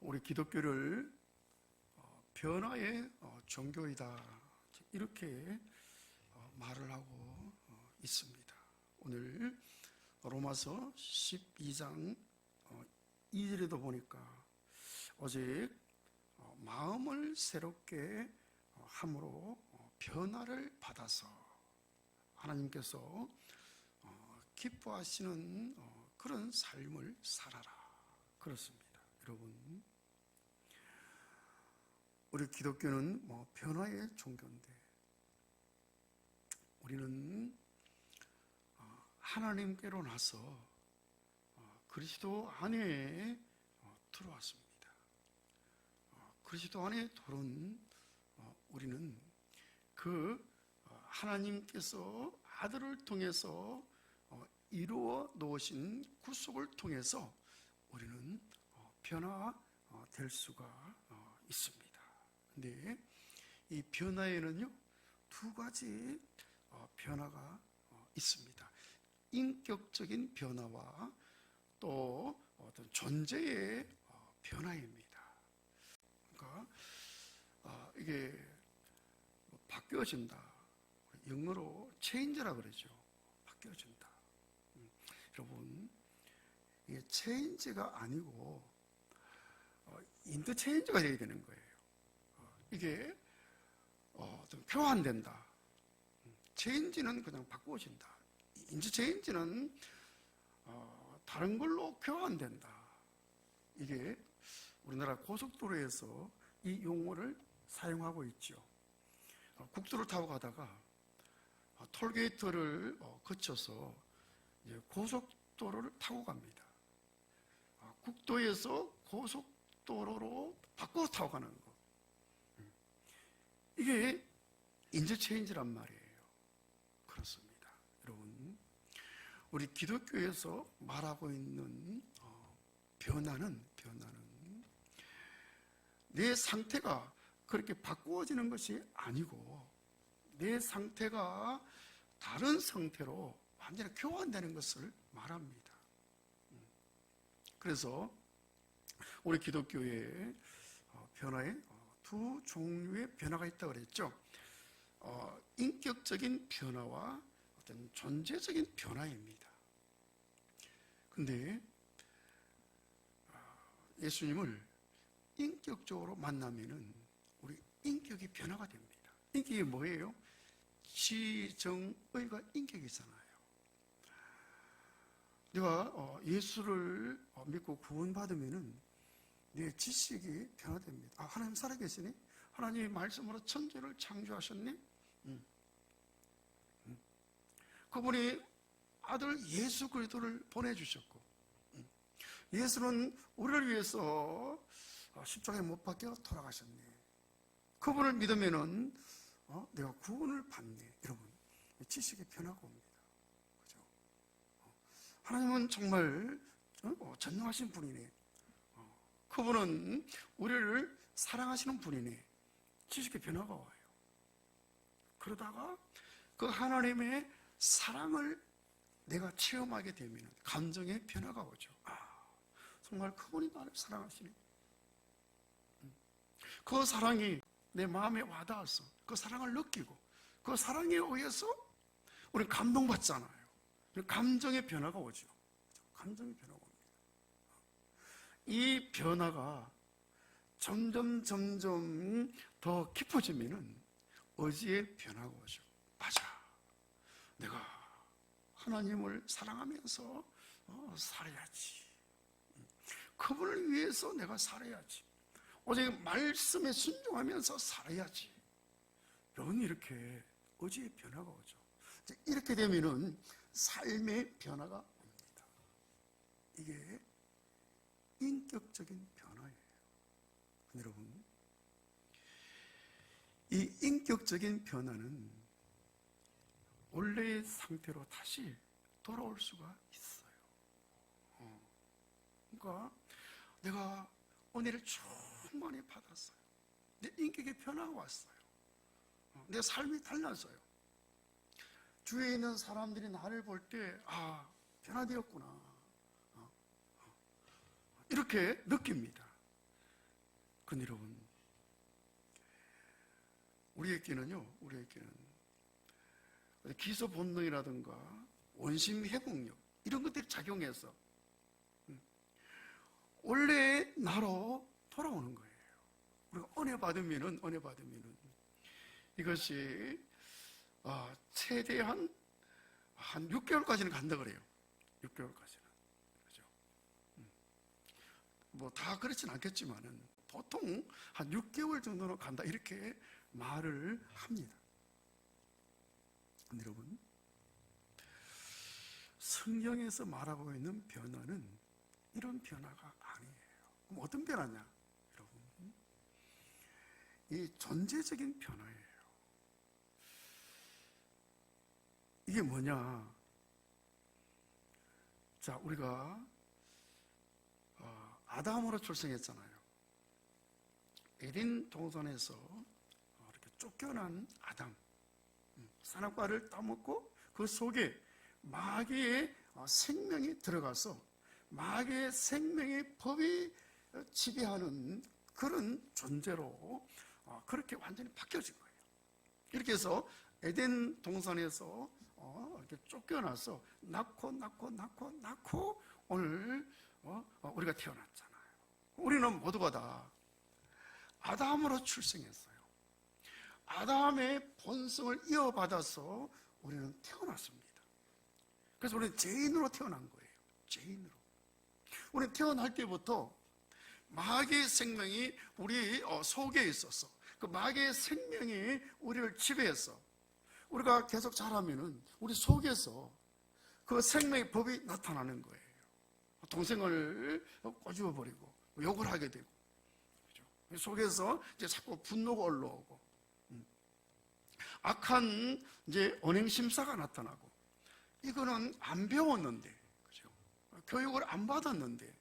우리 기독교를 변화의 종교이다, 이렇게 말을 하고 있습니다. 오늘 로마서 12장 2절에도 보니까 오직 마음을 새롭게 함으로 변화를 받아서 하나님께서 기뻐하시는 그런 삶을 살아라, 그렇습니다. 여러분, 우리 기독교는 변화의 종교인데 우리는 하나님께로 나서 그리스도 안에 들어왔습니다. 그리스도 안에 들어온 우리는 그 하나님께서 아들을 통해서 이루어 놓으신 구속을 통해서 우리는 변화될 수가 있습니다. 근데 이 변화에는요, 두 가지 변화가 있습니다. 인격적인 변화와 또 어떤 존재의 변화입니다. 그러니까 이게 바뀌어진다, 영어로 change라 그러죠. 바뀌어진다. 여러분, 이게 change가 아니고 interchange가 돼야 되는 거예요. 이게 좀 교환된다. change는 그냥 바꾸어진다. interchange는 다른 걸로 교환된다. 이게 우리나라 고속도로에서 이 용어를 사용하고 있죠. 국도를 타고 가다가 톨게이트를 거쳐서 이제 고속도로를 타고 갑니다. 국도에서 고속도로로 바꿔서 타고 가는 거. 이게 인터체인지란 말이에요. 그렇습니다. 여러분, 우리 기독교에서 말하고 있는 변화는 내 상태가 그렇게 바꾸어지는 것이 아니고 내 상태가 다른 상태로 완전히 교환되는 것을 말합니다. 그래서 우리 기독교의 변화에 두 종류의 변화가 있다고 그랬죠. 인격적인 변화와 어떤 존재적인 변화입니다. 근데 예수님을 인격적으로 만나면은 우리 인격이 변화가 됩니다. 인격이 뭐예요? 지정의가 인격이잖아요. 내가 예수를 믿고 구원받으면은 내 지식이 변화됩니다. 하나님 살아계시니? 하나님의 말씀으로 천지를 창조하셨니? 그분이 아들 예수 그리스도를 보내주셨고, 예수는 우리를 위해서 십자가에 못 박혀 돌아가셨네. 그분을 믿으면은 내가 구원을 받네. 여러분, 지식의 변화가 옵니다. 그죠? 하나님은 정말 전능하신 분이네. 그분은 우리를 사랑하시는 분이네. 지식의 변화가 와요. 그러다가 그 하나님의 사랑을 내가 체험하게 되면 감정의 변화가 오죠. 정말 그분이 나를 사랑하시네. 그 사랑이 내 마음에 와닿아서 그 사랑을 느끼고 그 사랑에 의해서 우리는 감동받잖아요. 감정의 변화가 오죠. 감정의 변화가 옵니다. 이 변화가 점점 더 깊어지면은 의지의 변화가 오죠. 맞아, 내가 하나님을 사랑하면서 살아야지. 그분을 위해서 내가 살아야지. 오직 말씀에 순종하면서 살아야지. 여러분, 이렇게 의지의 변화가 오죠. 이렇게 되면은 삶의 변화가 옵니다. 이게 인격적인 변화예요. 여러분, 이 인격적인 변화는 원래의 상태로 다시 돌아올 수가 있어요. 그러니까 내가 은혜를 충만히 받았어요. 내 인격의 변화가 왔어요. 내 삶이 달라져요. 주위에 있는 사람들이 나를 볼 때 변화되었구나, 이렇게 느낍니다. 근데 여러분, 우리에게는 기소 본능이라든가 원심 회복력 이런 것들이 작용해서 원래의 나로 돌아오는 거예요. 우리가 은혜 받으면은 이것이 최대한 한 6개월까지는 간다 그래요. 6개월까지는. 그죠? 뭐 다 그렇진 않겠지만은 보통 한 6개월 정도는 간다 이렇게 말을 합니다. 근데 여러분, 성경에서 말하고 있는 변화는 이런 변화가 아니에요. 그럼 어떤 변화냐? 여러분, 이 존재적인 변화예요. 이게 뭐냐? 자, 우리가 아담으로 출생했잖아요. 에덴 동산에서 이렇게 쫓겨난 아담, 선악과를 따먹고 그 속에 마귀의 생명이 들어가서 마귀의 생명의 법이 지배하는 그런 존재로 그렇게 완전히 바뀌어진 거예요. 이렇게 해서 에덴 동산에서 이렇게 쫓겨나서 낳고 오늘 우리가 태어났잖아요. 우리는 모두가 다 아담으로 출생했어요. 아담의 본성을 이어받아서 우리는 태어났습니다. 그래서 우리는 죄인으로 태어난 거예요. 죄인으로. 우리는 태어날 때부터 마귀의 생명이 우리 속에 있었어. 그 마귀의 생명이 우리를 지배했어. 우리가 계속 자라면은 우리 속에서 그 생명의 법이 나타나는 거예요. 동생을 꼬집어 버리고 욕을 하게 되고, 그죠? 속에서 이제 자꾸 분노가 올라오고, 악한 이제 언행심사가 나타나고, 이거는 안 배웠는데, 그죠? 교육을 안 받았는데,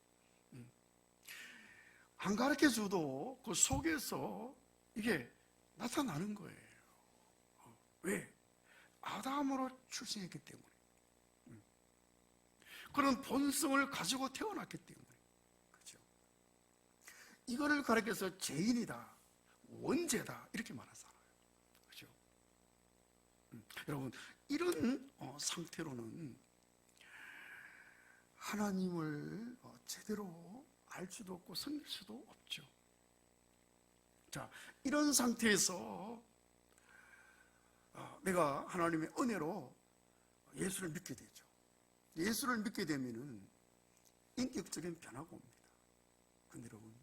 안 가르쳐 줘도 그 속에서 이게 나타나는 거예요. 왜? 아담으로 출생했기 때문에. 그런 본성을 가지고 태어났기 때문에. 그죠? 이거를 가르쳐서 죄인이다, 원죄다, 이렇게 말하잖아요. 그죠? 여러분, 이런 상태로는 하나님을 제대로 알 수도 없고 섬길 수도 없죠. 자, 이런 상태에서 내가 하나님의 은혜로 예수를 믿게 되죠. 예수를 믿게 되면은 인격적인 변화가 옵니다. 근데 여러분,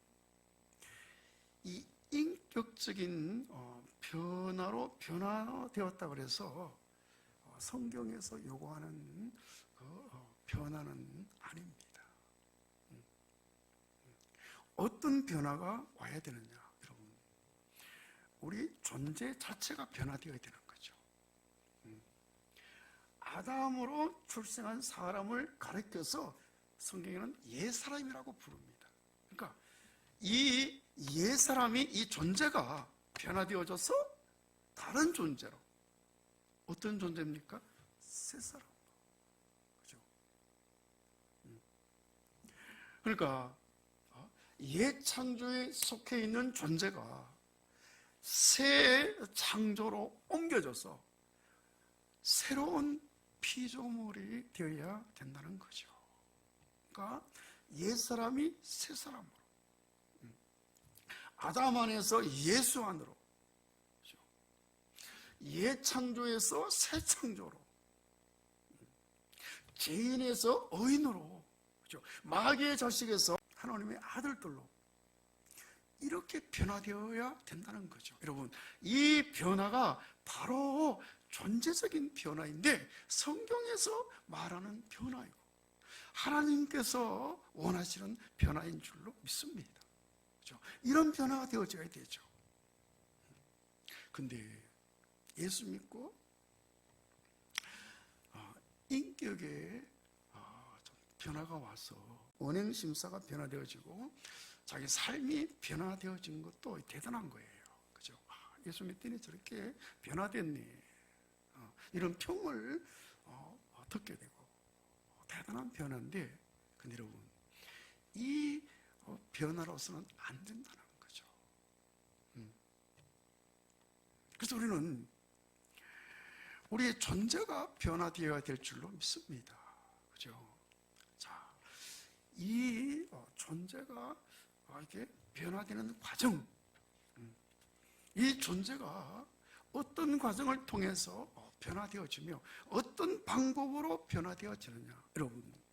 이 인격적인 변화로 변화되었다 그래서 성경에서 요구하는 그 변화는 아닙니다. 어떤 변화가 와야 되느냐, 여러분? 우리 존재 자체가 변화되어야 되는 거죠. 아담으로 출생한 사람을 가리켜서 성경에는 옛사람이라고 부릅니다. 그러니까 이 옛사람이, 이 존재가 변화되어져서 다른 존재로, 어떤 존재입니까? 새사람. 그죠? 그러니까 옛 창조에 속해 있는 존재가 새 창조로 옮겨져서 새로운 피조물이 되어야 된다는 거죠. 그러니까 옛사람이 새사람으로, 아담 안에서 예수 안으로, 그렇죠? 옛 창조에서 새 창조로, 죄인에서 의인으로, 그렇죠? 마귀의 자식에서 하나님의 아들들로 이렇게 변화되어야 된다는 거죠. 여러분, 이 변화가 바로 존재적인 변화인데 성경에서 말하는 변화이고 하나님께서 원하시는 변화인 줄로 믿습니다. 그렇죠? 이런 변화가 되어져야 되죠. 근데 예수 믿고 인격에 좀 변화가 와서 언행심사가 변화되어지고 자기 삶이 변화되어진 것도 대단한 거예요. 그죠? 예수 믿더니 저렇게 변화됐네, 이런 평을 듣게 되고 대단한 변화인데, 근데 여러분, 이 변화로서는 안 된다는 거죠. 그래서 우리는 우리의 존재가 변화되어야 될 줄로 믿습니다. 그죠? 자, 이 존재가 이렇게 변화되는 과정, 이 존재가 어떤 과정을 통해서 변화되어지며 어떤 방법으로 변화되어지느냐. 여러분,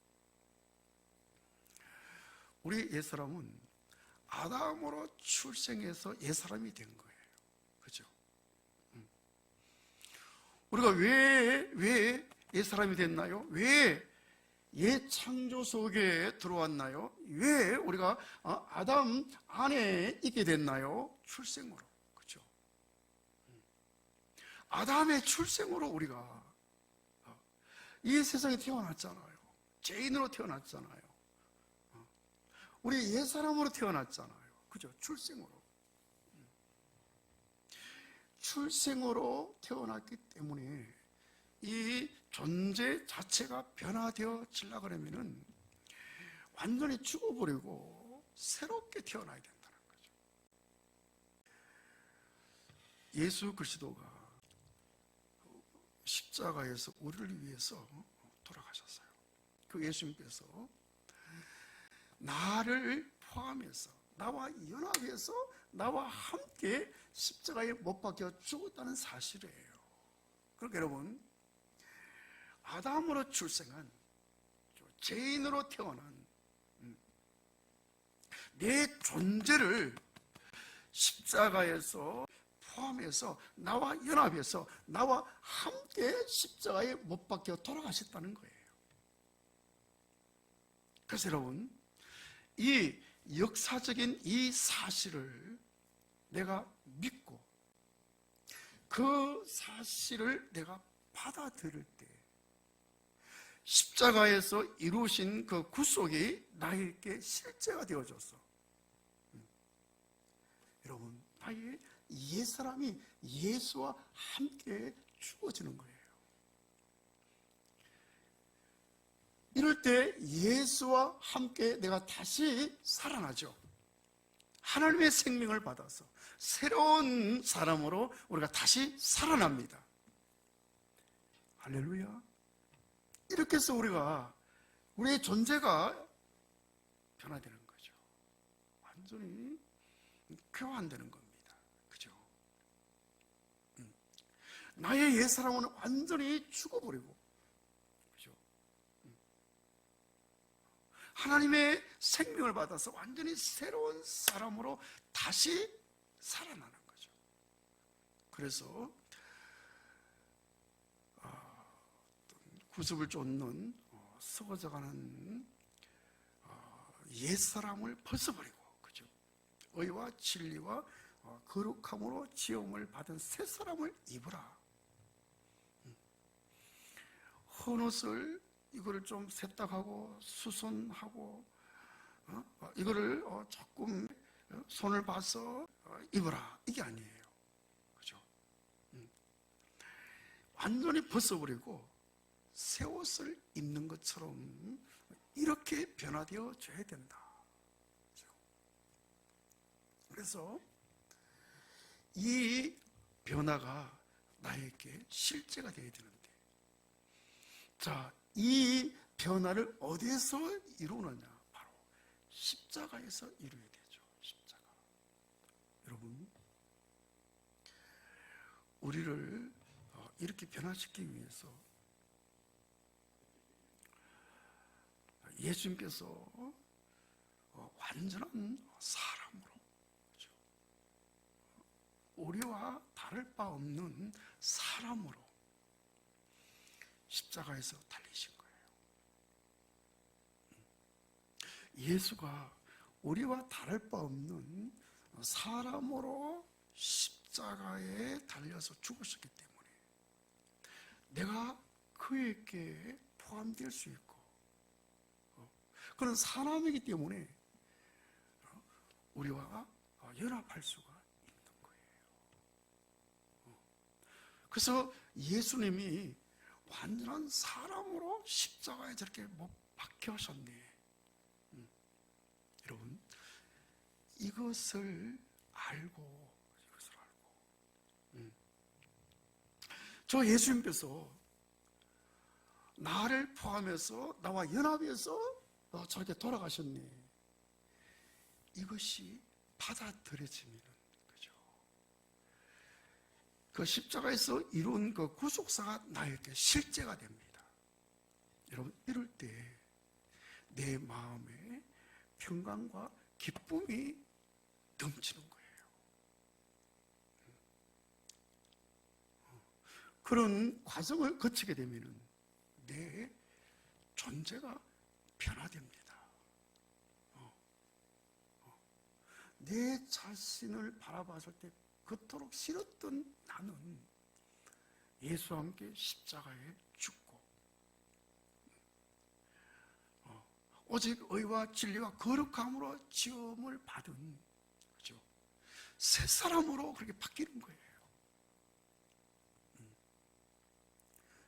우리 옛사람은 아담으로 출생해서 옛사람이 된 거예요. 그죠? 우리가 왜 옛사람이 됐나요? 왜 옛창조 속에 들어왔나요? 왜 우리가 아담 안에 있게 됐나요? 출생으로. 그죠? 아담의 출생으로 우리가 이 세상에 태어났잖아요. 죄인으로 태어났잖아요. 우리 옛사람으로 태어났잖아요. 그죠? 출생으로. 출생으로 태어났기 때문에 이 존재 자체가 변화되어지려고 하면은 완전히 죽어버리고 새롭게 태어나야 된다는 거죠. 예수 그리스도가 십자가에서 우리를 위해서 돌아가셨어요. 그 예수님께서 나를 포함해서 나와 연합해서 나와 함께 십자가에 못 박혀 죽었다는 사실이에요. 그러니까 여러분, 아담으로 출생한 죄인으로 태어난 내 존재를 십자가에서 포함해서 나와 연합해서 나와 함께 십자가에 못 박혀 돌아가셨다는 거예요. 그래서 여러분, 이 역사적인 이 사실을 내가 믿고 그 사실을 내가 받아들일 때 십자가에서 이루신 그 구속이 나에게 실제가 되어졌어. 여러분, 나의 옛사람이 예수와 함께 죽어지는 거예요. 이럴 때 예수와 함께 내가 다시 살아나죠. 하나님의 생명을 받아서 새로운 사람으로 우리가 다시 살아납니다. 할렐루야. 이렇게 해서 우리의 존재가 변화되는 거죠. 완전히 교환되는 겁니다. 그죠? 나의 옛사람은 완전히 죽어버리고, 그죠? 하나님의 생명을 받아서 완전히 새로운 사람으로 다시 살아나는 거죠. 그래서 구습을 쫓는 썩어져가는 옛사람을 벗어버리고, 그죠? 의와 진리와 거룩함으로 지음을 받은 새 사람을 입으라. 헌옷을 이거를 좀 세탁하고 수선하고 이거를 조금 손을 봐서 입어라, 이게 아니에요. 그죠? 완전히 벗어버리고 새 옷을 입는 것처럼 이렇게 변화되어 줘야 된다. 그래서 이 변화가 나에게 실제가 되어야 되는데, 자, 이 변화를 어디에서 이루느냐? 바로 십자가에서 이루어야 되죠. 십자가. 여러분, 우리를 이렇게 변화시키기 위해서 예수님께서 완전한 사람으로, 그렇죠? 우리와 다를 바 없는 사람으로 십자가에서 달리신 거예요. 예수가 우리와 다를 바 없는 사람으로 십자가에 달려서 죽으셨기 때문에 내가 그에게 포함될 수 있고, 그런 사람이기 때문에 우리와 연합할 수가 있는 거예요. 그래서 예수님이 완전한 사람으로 십자가에 저렇게 못 박혀셨네. 여러분, 이것을 알고 저 예수님께서 나를 포함해서 나와 연합해서 저렇게 돌아가셨네. 이것이 받아들여지면 그죠? 그 십자가에서 이룬 그 구속사가 나에게 실제가 됩니다. 여러분, 이럴 때 내 마음에 평강과 기쁨이 넘치는 거예요. 그런 과정을 거치게 되면 내 존재가 변화됩니다. 내 자신을 바라봤을 때 그토록 싫었던 나는 예수와 함께 십자가에 죽고 오직 의와 진리와 거룩함으로 지음을 받은, 그죠? 새 사람으로 그렇게 바뀌는 거예요.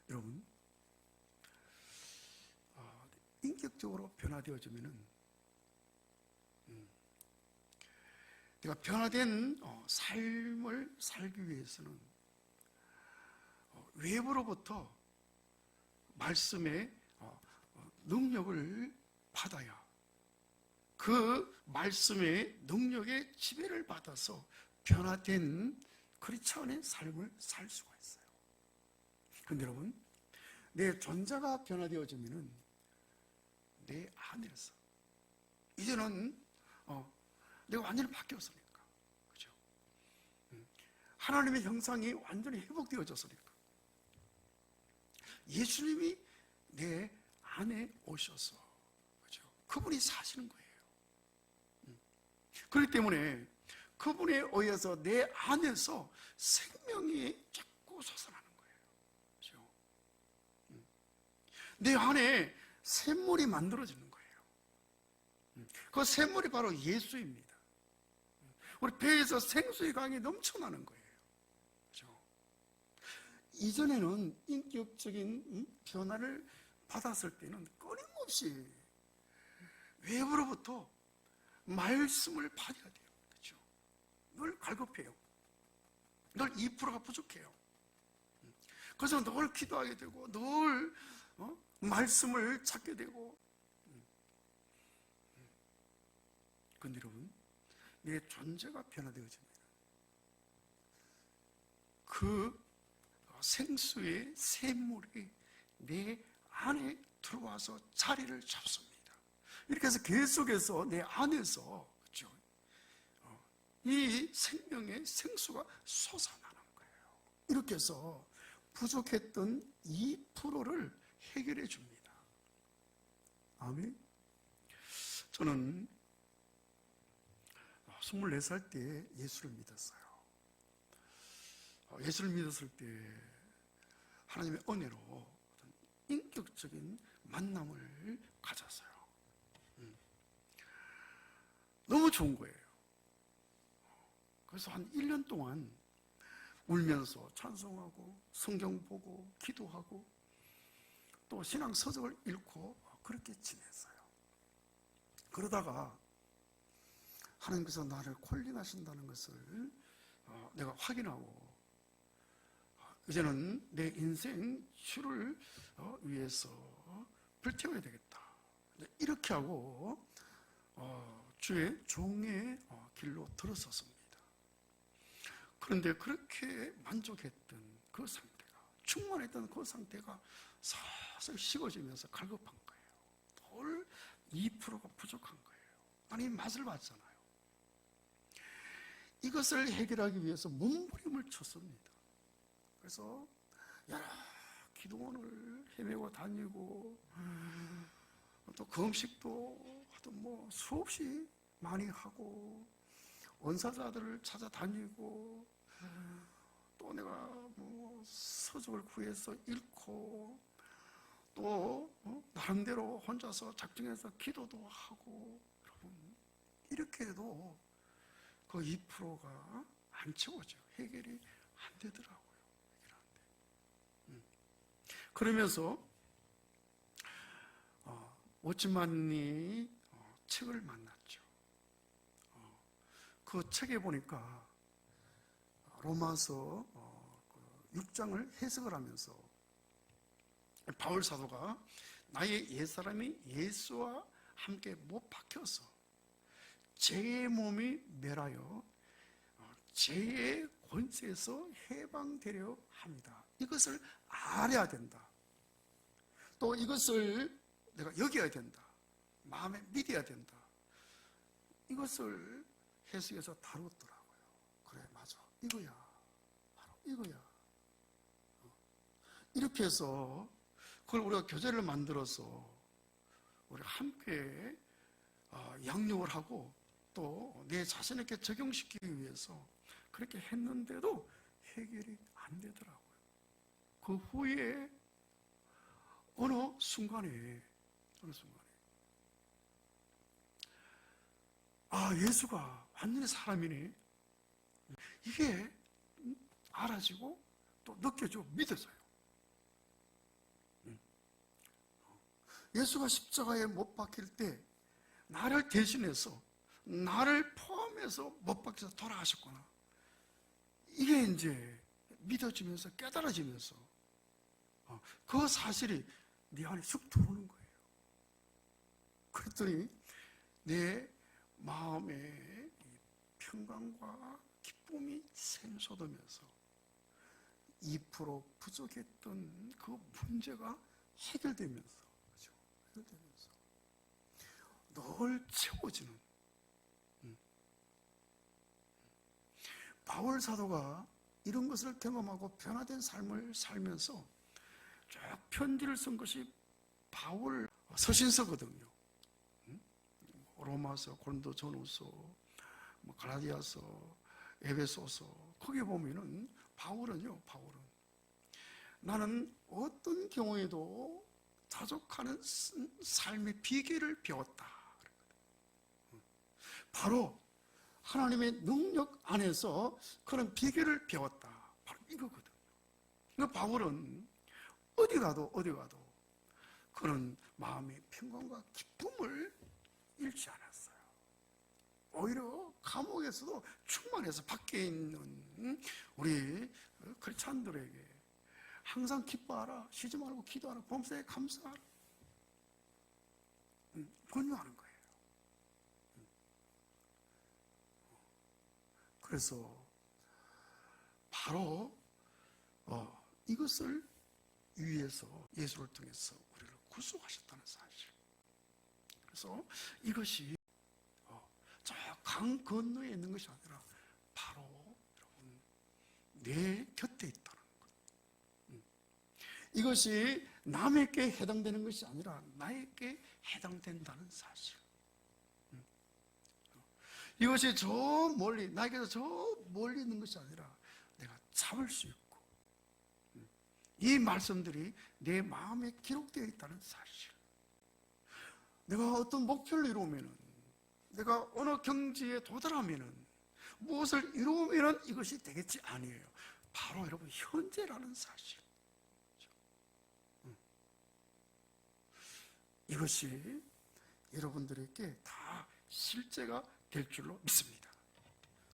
여러분, 인격적으로 변화되어지면은 내가 변화된 삶을 살기 위해서는 외부로부터 말씀의 능력을 받아야 그 말씀의 능력의 지배를 받아서 변화된 크리스천의 삶을 살 수가 있어요. 그런데 여러분, 내 존재가 변화되어지면은 내 안에서 이제는 내가 완전히 바뀌었으니까, 그죠? 하나님의 형상이 완전히 회복되어졌으니까 예수님이 내 안에 오셔서, 그죠? 그분이 사시는 거예요. 그렇기 때문에 그분에 의해서 내 안에서 생명이 자꾸 솟아나는 거예요. 그죠? 내 안에 샘물이 만들어지는 거예요. 그 샘물이 바로 예수입니다. 우리 배에서 생수의 강이 넘쳐나는 거예요. 그죠? 이전에는 인격적인 변화를 받았을 때는 끊임없이 외부로부터 말씀을 받아야 돼요. 그죠? 늘 갈급해요. 늘 2%가 부족해요. 그래서 늘 기도하게 되고 늘 말씀을 찾게 되고. 그런데 여러분, 내 존재가 변화되어집니다. 그 생수의 샘물이 내 안에 들어와서 자리를 잡습니다. 이렇게 해서 계속해서 내 안에서, 그렇죠? 이 생명의 생수가 솟아나는 거예요. 이렇게 해서 부족했던 2%를 해결해 줍니다. 아멘. 저는 24살 때 예수를 믿었어요. 예수를 믿었을 때 하나님의 은혜로 인격적인 만남을 가졌어요. 너무 좋은 거예요. 그래서 한 1년 동안 울면서 찬송하고 성경 보고 기도하고 또 신앙 서적을 읽고 그렇게 지냈어요. 그러다가 하나님께서 나를 콜링하신다는 것을 내가 확인하고 이제는 내 인생 주를 위해서 불태워야 되겠다. 이렇게 하고 주의 종의 길로 들어섰습니다. 그런데 그렇게 만족했던 그 상태가, 충만했던 그 상태가 서서히 식어지면서 갈급한 거예요. 늘 2%가 부족한 거예요. 아니, 맛을 봤잖아요. 이것을 해결하기 위해서 몸부림을 쳤습니다. 그래서 여러 기도원을 헤매고 다니고 또 금식도 하여튼 뭐 수없이 많이 하고 원사자들을 찾아다니고 또 내가 뭐 서적을 구해서 읽고 또 나름대로 혼자서 작정해서 기도도 하고. 여러분, 이렇게 해도 그 2%가 안 채워져요. 해결이 안 되더라고요. 해결 안 돼. 그러면서 워치만이 책을 만났죠. 그 책에 보니까 로마서 6장을 해석을 하면서 바울 사도가 나의 옛사람이 예수와 함께 못 박혀서 죄의 몸이 멸하여 죄의 권세에서 해방되려 합니다. 이것을 알아야 된다. 또 이것을 내가 여겨야 된다. 마음에 믿어야 된다. 이것을 해석해서 다루었더라고요. 그래, 맞아. 이거야. 바로 이거야. 이렇게 해서 그걸 우리가 교재를 만들어서 우리가 함께 양육을 하고 또 내 자신에게 적용시키기 위해서 그렇게 했는데도 해결이 안 되더라고요. 그 후에 어느 순간에 예수가 완전히 사람이네, 이게 알아지고 또 느껴지고 믿어져요. 예수가 십자가에 못 박힐 때 나를 대신해서, 나를 포함해서 못 박혀서 돌아가셨구나, 이게 이제 믿어지면서 깨달아지면서 그 사실이 네 안에 쑥 들어오는 거예요. 그랬더니 내 마음에 평강과 기쁨이 샘솟으면서 2% 부족했던 그 문제가 해결되면서, 그렇죠? 해결되면서 늘 채워지는, 바울 사도가 이런 것을 경험하고 변화된 삶을 살면서 쭉 편지를 쓴 것이 바울 서신서거든요. 로마서, 고린도 전후서, 갈라디아서, 에베소서, 거기 보면은 바울은 나는 어떤 경우에도 자족하는 삶의 비결을 배웠다. 바로 하나님의 능력 안에서 그런 비결을 배웠다. 바로 이거거든요. 그러니까 바울은 어디 가도 그런 마음의 평강과 기쁨을 잃지 않았어요. 오히려 감옥에서도 충만해서 밖에 있는 우리 크리스찬들에게 항상 기뻐하라, 쉬지 말고 기도하라, 범사에 감사하라, 권유하는 거예요. 그래서 바로 이것을 위해서 예수를 통해서 우리를 구속하셨다는 사실. 그래서 이것이 저 강 건너에 있는 것이 아니라 바로 여러분 내 곁에 있다는 것. 이것이 남에게 해당되는 것이 아니라 나에게 해당된다는 사실. 이것이 저 멀리, 나에게서 저 멀리 있는 것이 아니라 내가 잡을 수 있고, 이 말씀들이 내 마음에 기록되어 있다는 사실. 내가 어떤 목표를 이루면은, 내가 어느 경지에 도달하면은, 무엇을 이루면은 이것이 되겠지 아니에요. 바로 여러분 현재라는 사실. 이것이 여러분들에게 다 실제가 될 줄로 믿습니다.